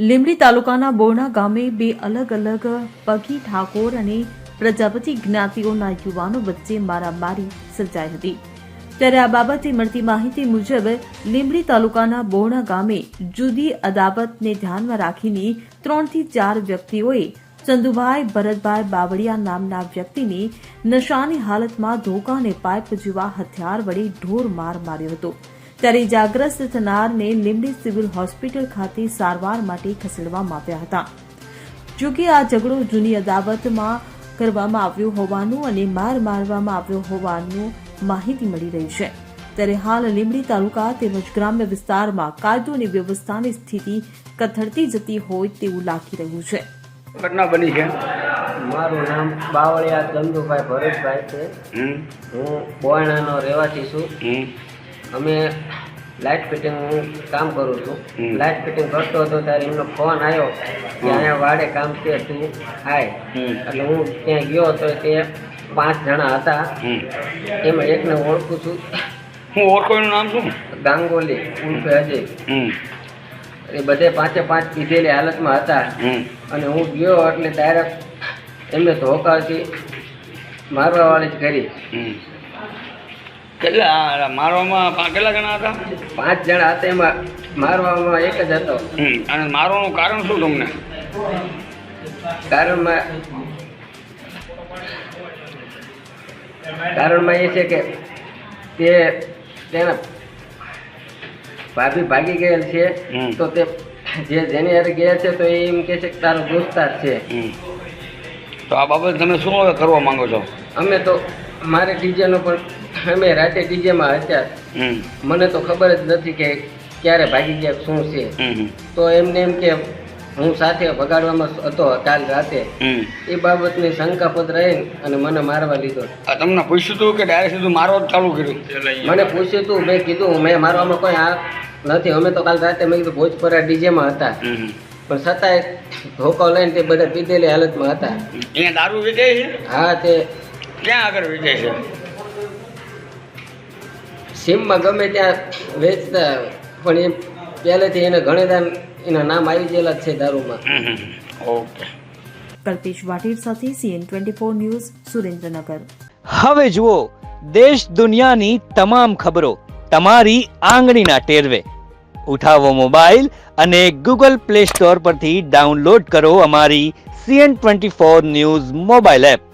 લીંબડી તાલુકાના બોરણા ગામે બે અલગ અલગ પગી ઠાકોર અને પ્રજાપતિ જ્ઞાતિઓના યુવાનો વચ્ચે મારામારી સર્જાઈ હતી। ત્યારે આ બાબતે મળતી માહિતી મુજબ લીંબડી તાલુકાના બોરણા ગામે જુદી અદાવતને ધ્યાનમાં રાખીને 3 થી 4 વ્યક્તિઓએ ચંદુભાઈ ભરતભાઈ બાવળિયા નામના વ્યક્તિને નશાની હાલતમાં ધોકા અને પાઇપ જેવા હથિયાર વડે ઢોર માર માર્યો હતો। ત્યારે ઇજાગ્રસ્ત થનારને લીંબડી સિવિલ હોસ્પિટલ ખાતે સારવાર માટે ખસેડવામાં આવ્યા હતા। જોકે આ ઝઘડો જૂની અદાવતમાં કરવામાં આવ્યો હોવાનું અને માર મારવામાં આવ્યો હોવાનું માહિતી મળી રહી છે। ત્યારે હાલ લીંબડી તાલુકા તેમજ ગ્રામ્ય વિસ્તારમાં કાયદો અને વ્યવસ્થાની સ્થિતિ કથળતી જતી હોય તેવું લાગી રહ્યું છે। ઘટના બની છે। મારું નામ બાવળિયા ચંદુભાઈ ભરતભાઈ છે। હું બોયણાનો રહેવાસી છું। અમે લાઇટ ફિટિંગનું કામ કરું છું। લાઇટ ફિટિંગ કરતો હતો ત્યારે એમનો ફોન આવ્યો કે અહીંયા વાડે કામ છે, તું આય। એટલે હું ત્યાં ગયો તો તે 5 જણા હતા। એમાં એકને ઓળખું છું। હું ઓળખો એનું નામ શું? ગાંગોલી ઉર્ફે અજય। એ બધે 5 પીધેલી હાલતમાં હતા। અને હું ગયો એટલે ડાયરેક્ટ એમને ધોકાથી મારવા વાળી જ કરી। કેટલા મારવામાં કેટલા જણા હતા? 5 જણા હતા, એમાં મારવામાં એક જ હતો। અને મારવાનું કારણ શું તમને? કારણમાં એ છે કે તેના ભાભી ભાગી ગયેલ છે, તો તે જેની હારે ગયા છે તો એ એમ કહે છે કે તારો દોસ્તાર છે। તો આ બાબતે તમે શું હવે કરવા માંગો છો? અમે તો મારે ડીજેનો પણ અમે રાતે ડીજેમાં હતા, મને તો ખબર જ નથી કે ક્યારે ભાગી ગયા શું છે। તો એમને એમ કે હું સાથે ભગાડવામાં હતો કાલ રાતે, એ બાબતની શંકાપદ રહી અને મને મારવા લીધો। તમને પૂછ્યું હતું કે ડાયરેક્ટ સીધું મારવા ચાલુ કર્યું? મને પૂછ્યું હતું, મેં કીધું મેં મારવામાં કોઈ આ નથી। અમે તો કાલ રાતે મેં કીધું ભોજપરા ડીજેમાં હતા, પણ છતાંય ધોકો લઈને તે બધા પીધેલી હાલતમાં હતા। અહીંયા દારૂ વેચાય છે? હા, તે ક્યાં આગળ વેચાય છે? સીમમાં ગમે ત્યાં વેચતા, પણ એ પહેલેથી એને ઘણીદાર એના નામ આવી ગયેલા જ છે દારૂમાં। ઓકે। કલ્પેશ વાટીર સાથે CN24 ન્યૂઝ, સુરેન્દ્રનગર। હવે જુઓ દેશ દુનિયાની તમામ ખબરો તમારી આંગળીના ટેરવે। ઉઠાવો મોબાઈલ અને Google Play Store પરથી ડાઉનલોડ કરો અમારી CN24 ન્યૂઝ મોબાઈલ એપ।